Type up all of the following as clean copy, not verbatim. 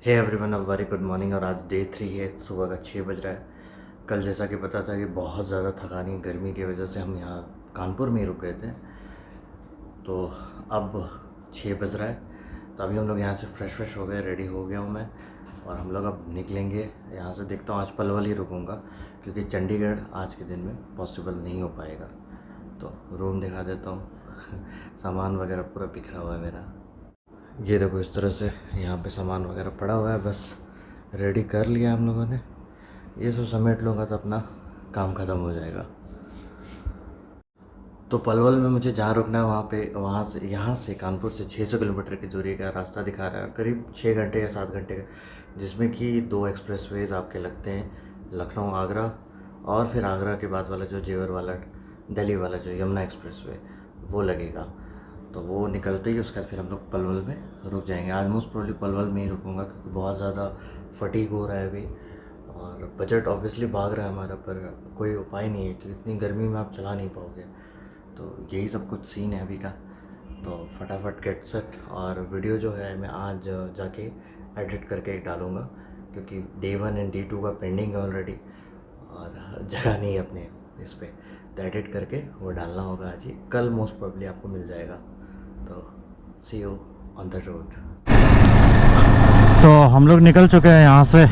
Hey everyone, a very good morning. और आज day 3 है, सुबह का 6 बज रहा है। कल जैसा कि पता था कि बहुत ज़्यादा थकानी गर्मी की वजह से हम यहाँ कानपुर में ही रुक गए थे। तो अब 6 बज रहा है, तो अभी हम लोग यहाँ से फ्रेश हो गए, रेडी हो गया हूँ मैं। और हम लोग अब निकलेंगे यहाँ से। देखता हूँ आज पलवल ही रुकूँगा, क्योंकि चंडीगढ़ आज के दिन में पॉसिबल नहीं हो पाएगा। तो रूम दिखा देता हूँ सामान वगैरह पूरा बिखरा हुआ है मेरा। ये देखो, इस तरह से यहाँ पे सामान वगैरह पड़ा हुआ है। बस रेडी कर लिया हम लोगों ने। ये सब समेट लूँगा तो अपना काम ख़त्म हो जाएगा। तो पलवल में मुझे जहाँ रुकना है वहाँ से यहाँ से कानपुर से 600 किलोमीटर की दूरी का रास्ता दिखा रहा है, करीब 6 घंटे या 7 घंटे का, जिसमें कि 2 एक्सप्रेसवेज आपके लगते हैं, लखनऊ आगरा, और फिर आगरा के बाद वाला जो जेवर वाला दिल्ली वाला जो यमुना एक्सप्रेसवे वो लगेगा। तो वो निकलते ही उसके बाद फिर हम लोग पलवल में रुक जाएंगे। आज मोस्ट प्रोबेबली पलवल में ही रुकूंगा, क्योंकि बहुत ज़्यादा फटीग हो रहा है अभी, और बजट ऑब्वियसली भाग रहा है हमारा, पर कोई उपाय नहीं है कि इतनी गर्मी में आप चला नहीं पाओगे। तो यही सब कुछ सीन है अभी का। तो फटाफट गेट सेट। और वीडियो जो है मैं आज जाके एडिट करके डालूँगा, क्योंकि डे 1 एंड डे 2 का पेंडिंग है ऑलरेडी, और जगह नहीं है अपने इस पर। तो एडिट करके वो डालना होगा आज ही। कल मोस्ट प्रोबेबली आपको मिल जाएगा। तो सी यू ऑन द रोड। तो हम लोग निकल चुके हैं यहाँ से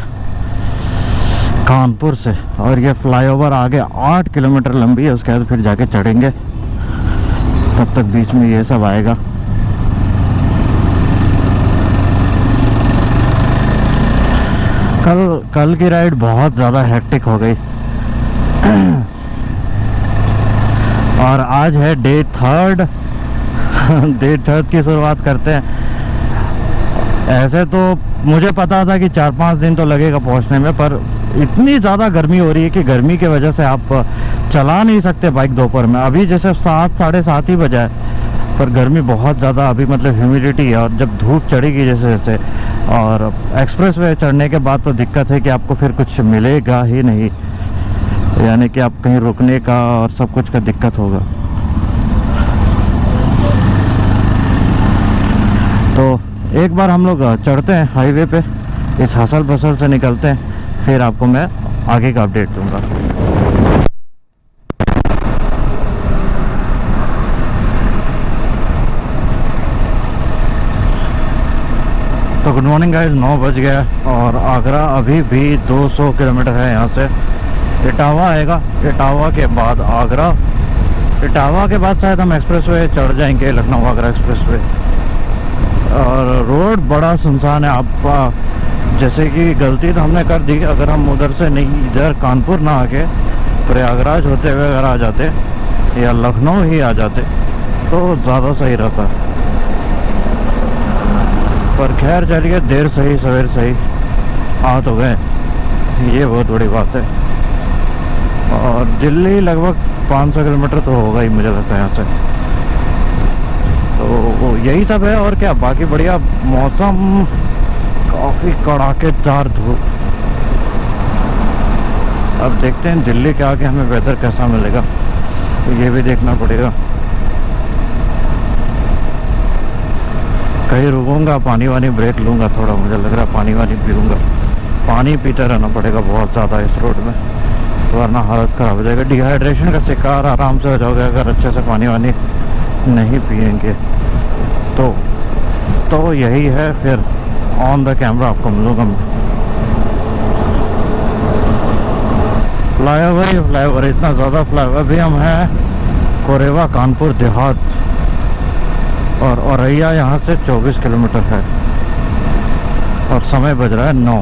कानपुर से, और ये फ्लाईओवर आगे 8 किलोमीटर लंबी है। उसके बाद फिर जाके चढ़ेंगे, तब तक बीच में ये सब आएगा। कल की राइड बहुत ज़्यादा हेक्टिक हो गई और आज है डे 3 की शुरुआत करते हैं। ऐसे तो मुझे पता था कि 4-5 दिन तो लगेगा पहुंचने में, पर इतनी ज़्यादा गर्मी हो रही है कि गर्मी की वजह से आप चला नहीं सकते बाइक दोपहर में। अभी जैसे 7 साढ़े 7 ही बजा है, पर गर्मी बहुत ज़्यादा अभी, मतलब ह्यूमिडिटी है। और जब धूप चढ़ेगी जैसे जैसे, और एक्सप्रेसवे चढ़ने के बाद तो दिक्कत है कि आपको फिर कुछ मिलेगा ही नहीं, यानी कि आप कहीं रुकने का और सब कुछ का दिक्कत होगा। तो एक बार हम लोग चढ़ते हैं हाईवे पे, इस हसल बसल से निकलते हैं, फिर आपको मैं आगे का अपडेट दूंगा। तो गुड मॉर्निंग गाइस, 9 बज गया और आगरा अभी भी 200 किलोमीटर है यहाँ से। इटावा आएगा, इटावा के बाद आगरा, इटावा के बाद शायद हम एक्सप्रेसवे चढ़ जाएंगे, लखनऊ आगरा एक्सप्रेसवे। और रोड बड़ा सुनसान है। आप जैसे कि गलती तो हमने कर दी, अगर हम उधर से नहीं, इधर कानपुर ना आके प्रयागराज होते हुए अगर आ जाते या लखनऊ ही आ जाते तो ज़्यादा सही रहता। पर खैर चलिए, देर सही सवेर सही, आ तो गए, ये बहुत बड़ी बात है। और दिल्ली लगभग 500 किलोमीटर तो होगा ही मुझे लगता है यहाँ से। तो यही सब है, और क्या, बाकी बढ़िया मौसम, काफ़ी कड़ाकेदार धूप। अब देखते हैं दिल्ली के आगे हमें वेदर कैसा मिलेगा, तो ये भी देखना पड़ेगा। कहीं रुकूंगा, पानी वानी ब्रेक लूँगा थोड़ा, मुझे लग रहा है पानी वानी पीऊँगा। पानी पीते रहना पड़ेगा बहुत ज़्यादा इस रोड में, वरना हालत ख़राब हो जाएगा। डिहाइड्रेशन का शिकार आराम से हो जाओगे अगर अच्छे से पानी वानी नहीं पिएंगे। तो यही है, फिर ऑन द कैमरा आपको मिलूँगा मैं। फ्लाईओवर इतना ज़्यादा फ्लाईओवर। अभी हम हैं कोरेवा कानपुर देहात, और औरैया यहाँ से 24 किलोमीटर है, और समय बज रहा है 9।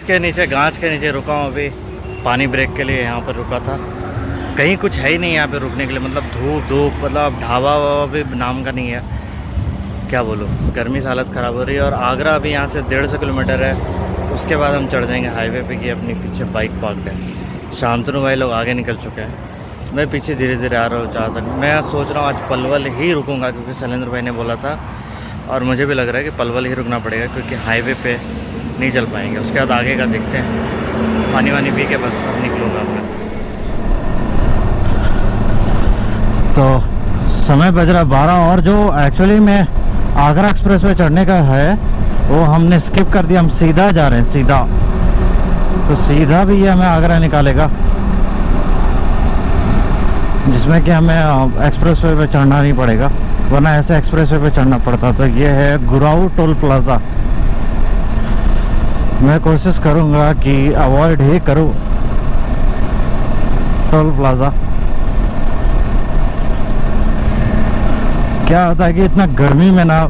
के नीचे, गांच के नीचे रुका हूँ अभी पानी ब्रेक के लिए। यहाँ पर रुका था, कहीं कुछ है ही नहीं यहाँ पे रुकने के लिए, मतलब धूप, मतलब ढाबा वाबा भी नाम का नहीं है। क्या बोलूँ, गर्मी से हालत ख़राब हो रही है। और आगरा अभी यहाँ से 150 किलोमीटर है, उसके बाद हम चढ़ जाएंगे हाईवे पे। कि अपनी पीछे बाइक पार्क है। शांतनु भाई लोग आगे निकल चुके हैं, मैं पीछे धीरे धीरे आ रहा हूँ। जहाँ तक मैं सोच रहा हूँ आज पलवल ही रुकूंगा, क्योंकि शैलेंद्र भाई ने बोला था। और मुझे भी लग रहा है कि पलवल ही रुकना पड़ेगा क्योंकि हाईवे पे नहीं चल पाएंगे। उसके बाद आगे का देखते हैं, पानी वानी पी के बस अब निकलूँगा मैं। तो समय बज रहा 12 और जो एक्चुअली में आगरा एक्सप्रेस वे चढ़ने का है वो हमने स्किप कर दिया। हम सीधा जा रहे हैं, सीधा। तो सीधा भी ये हमें आगरा निकालेगा, जिसमें कि हमें एक्सप्रेस वे पे चढ़ना नहीं पड़ेगा, वरना ऐसे एक्सप्रेस वे पे चढ़ना पड़ता। तो ये है गुराऊ टोल प्लाज़ा। मैं कोशिश करूँगा कि अवॉइड ही करूँ टोल प्लाज़ा। क्या होता है कि इतना गर्मी में ना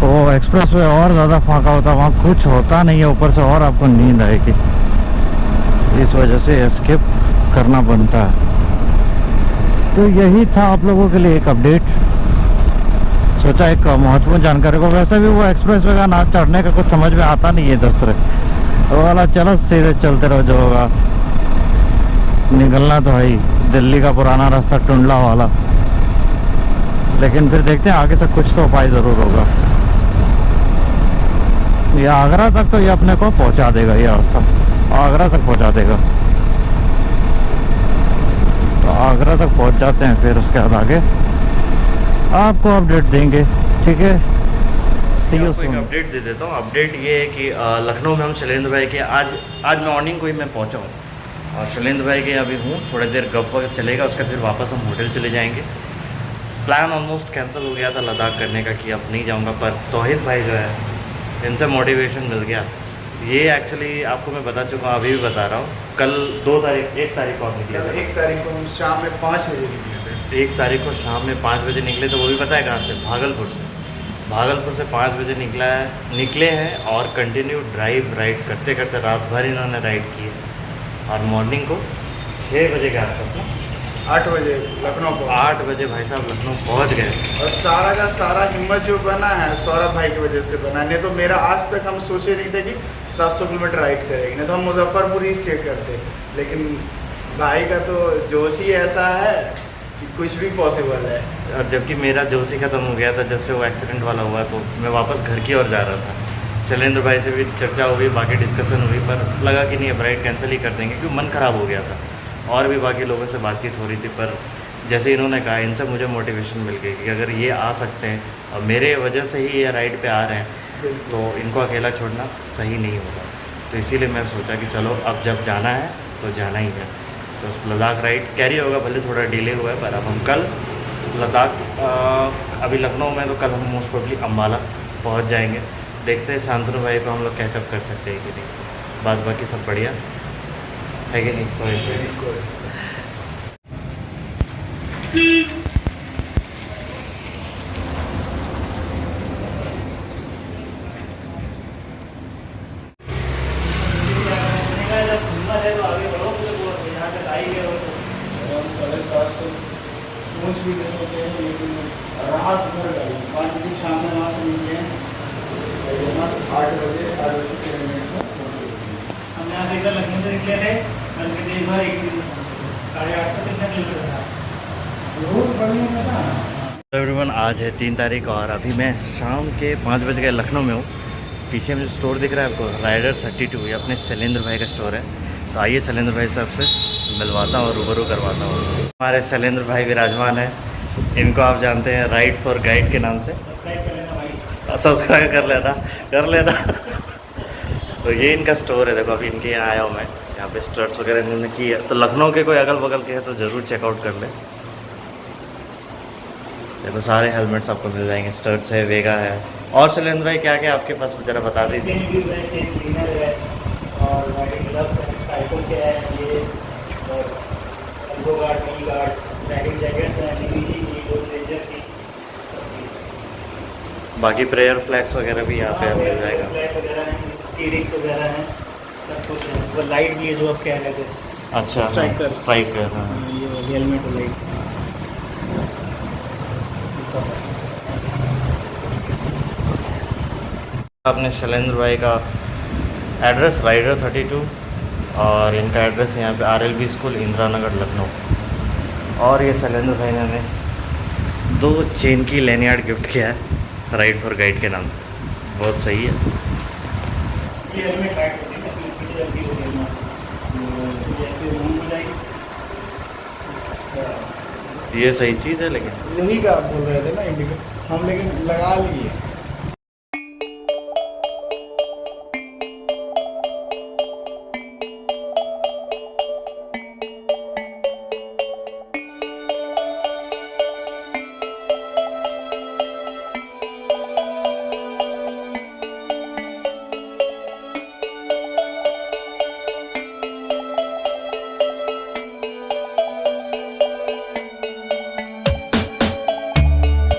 वो एक्सप्रेस वे और ज़्यादा फाका होता है, वहाँ कुछ होता नहीं है, ऊपर से और आपको नींद आएगी। इस वजह से स्किप करना बनता है। तो यही था आप लोगों के लिए एक अपडेट, सोचा एक महत्वपूर्ण जानकारी को। वैसे भी वो एक्सप्रेस वे का ना चढ़ने का कुछ समझ में आता नहीं है दस तरह वो वाला। चलो सीधे चलते रहो, जो होगा। निकलना तो है ही दिल्ली का पुराना रास्ता टुंडला वाला, लेकिन फिर देखते हैं आगे से कुछ तो उपाय ज़रूर होगा। ये आगरा तक तो ये अपने को पहुंचा देगा, ये रास्ता आगरा तक पहुंचा देगा। तो आगरा तक पहुंच जाते हैं, फिर उसके बाद आगे आपको अपडेट देंगे, ठीक है। सी यू सून। अपडेट दे देता हूँ। अपडेट ये है कि लखनऊ में हम शैलेंद्र भाई के आज मॉर्निंग को ही मैं पहुँचा हूँ और शैलेंद्र भाई के अभी हूँ। थोड़ी देर गप वक्त चलेगा, उसके फिर वापस हम होटल चले जाएंगे। प्लान ऑलमोस्ट कैंसिल हो गया था लद्दाख करने का कि अब नहीं जाऊँगा, पर तौहीद भाई जो है इनसे मोटिवेशन मिल गया। ये एक्चुअली आपको मैं बता चुका हूँ, अभी भी बता रहा हूँ। कल 1 तारीख को आप निकले थे। 1 तारीख को हम शाम में 5 बजे निकले थे। 1 तारीख को शाम में 5 बजे निकले, तो वो भी पता है कहाँ से? भागलपुर से 5 बजे निकले हैं और कंटिन्यू राइड करते करते रात भर इन्होंने राइड की है। और मॉर्निंग को 6 बजे के आसपास ना 8 बजे लखनऊ पहुंचे। 8 बजे भाई साहब लखनऊ पहुंच गए। और सारा का सारा हिम्मत जो बना है सौरभ भाई की वजह से बना। नहीं तो मेरा आज तक हम सोचे नहीं थे कि 700 किलोमीटर राइड करेंगे, नहीं तो हम मुजफ्फरपुर ही स्टे करते। लेकिन भाई का तो जोश ही ऐसा है कि कुछ भी पॉसिबल है। और जबकि मेरा जोश ही ख़त्म हो गया था जब से वो एक्सीडेंट वाला हुआ, तो मैं वापस घर की ओर जा रहा था। शैलेंद्र भाई से भी चर्चा हुई, बाकी डिस्कशन हुई, पर लगा कि नहीं अब राइड कैंसिल ही कर देंगे क्योंकि मन ख़राब हो गया था। और भी बाकी लोगों से बातचीत हो रही थी, पर जैसे इन्होंने कहा, इनसे मुझे मोटिवेशन मिल गई कि अगर ये आ सकते हैं और मेरे वजह से ही ये राइड पे आ रहे हैं, तो इनको अकेला छोड़ना सही नहीं होगा। तो इसीलिए मैं सोचा कि चलो अब जब जाना है तो जाना ही है। तो लद्दाख राइड कैरी होगा, भले थोड़ा डिले हुआ है, पर अब हम कल लद्दाख अभी लखनऊ में, तो कल हम मोस्ट प्रोबेबली अम्बाला पहुँच जाएंगे। देखते हैं शांतनु भाई को हम लोग कैचअप कर सकते हैं कि नहीं। बात बाकी सब बढ़िया है कि नहीं? कोई सोच भी नहीं सकते हैं, लेकिन राहत भर गई। 5 बजे शाम में वहाँ से निकले हैं, 8 बजे ट्रेन में हम यहाँ देखकर लखनऊ से निकले थे, कल के दिन भर 1 दिन 8.5 कितना किलोमीटर था। रोड बढ़िया था। एवरीवन, आज है 3 तारीख और अभी मैं शाम के 5 बज गए लखनऊ में हूँ। पीछे में जो स्टोर दिख रहा है आपको, राइडर 32, ये अपने शैलेंद्र भाई का स्टोर है। तो आइए शैलेंद्र भाई साहब से मिलवाता हूँ और रूबरू करवाता हूँ। हमारे शैलेंद्र भाई विराजमान है, इनको आप जानते हैं राइड फॉर गाइड के नाम से। सब्सक्राइब कर लेना तो ये इनका स्टोर है। देखो अभी इनके यहाँ आया हूँ मैं, यहाँ पे स्टर्ट्स वगैरह इन्होंने की है। तो लखनऊ के कोई अगल बगल के हैं तो ज़रूर चेकआउट कर ले। देखो सारे हेलमेट्स आपको मिल जाएंगे, स्टर्ट्स है, वेगा है। और शैलेंद्र भाई क्या क्या आपके पास ज़रा बता दीजिए। और साइकिल के है ये, और एल्बो गार्ड, नी गार्ड, राइडिंग जैकेट्स हैं, नीवी की, रेंजर की। बाकी प्रेयर फ्लैग्स वगैरह भी यहाँ पे मिल जाएगा। फ्लैग वगैरह हैं, कीरिंग वगैरह हैं, सब कुछ है। वो लाइट भी है जो आप कह रहे थे। अच्छा, स्ट्राइकर हाँ। ये वाली हेलमेट लाइट। आपने शैलेंद्र भाई का एड्रेस राइडर 32 और इनका एड्रेस यहाँ पे RLB स्कूल इंदिरा नगर लखनऊ। और ये शैलेंद्र भाई ने हमें 2 चेन की लैनियार्ड गिफ्ट किया है। राइड फॉर गाइड के नाम से, बहुत सही है। ये हेलमेट राइड होती है ना, पीछे जल्दी हो गई ना, तो जैसे मूव हो जाएगी। ये सही चीज़ है, लेकिन यही का आप बोल रहे थे ना इंडिकेटर, हम लेकिन लगा लिए